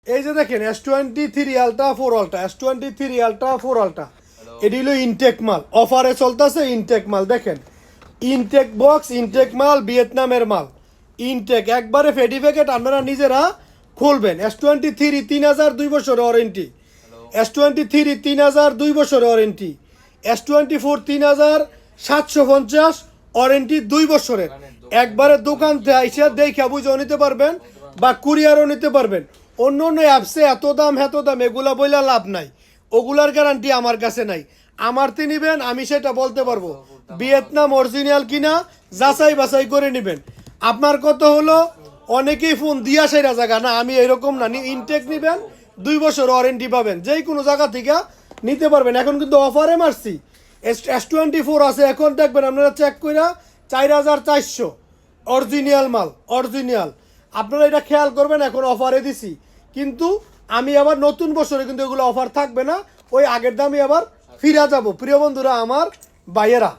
এই যে দেখেন S23 ultra 4 ultra S23 ultra 4 ultra এটি হলো ইনটেক মাল, অফারে চলতেছে ইনটেক মাল। দেখেন ইনটেক বক্স, ইনটেক মাল, ভিয়েতনামের মাল, ইনটেক একবারে ফেডি প্যাকেট আপনারা নিজেরা খুলবেন। S23 3000 2 বছরের ওয়ারেন্টি, S23 3000 2 বছরের ওয়ারেন্টি, S24 3750 ওয়ারেন্টি 2 বছরের। একবারে দোকান থেকে এসে দেখে বুঝেও নিতে পারবেন বা কুরিয়ারও নিতে পারবেন। অন্য অন্য অ্যাপসে এত দাম এগুলা বইলা লাভ নাই, ওগুলার গ্যারান্টি আমার কাছে নাই। আমারতে নিবেন আমি সেটা বলতে পারবো ভিয়েতনাম অরিজিনাল কিনা যাচাই বাছাই করে নেবেন। আপনার কত হলো, অনেকেই ফোন দিয়া সেরা জায়গা না, আমি এরকম না, ইনটেক নিবেন 2 বছর ওয়ারেন্টি পাবেন, যেই কোনো জায়গা থেকে নিতে পারবেন। এখন কিন্তু অফারে মারছি, S24 আছে এখন দেখবেন আপনারা চেক করে 4400 অরিজিনাল মাল, অরিজিনাল। আপনারা এটা খেয়াল করবেন, এখন অফারে দিছি, কিন্তু আমি আবার নতুন বছরে কিন্তু এগুলো অফার থাকবে না, ওই আগের দামে আবার ফিরে যাব। প্রিয় বন্ধুরা আমার ভাইয়েরা,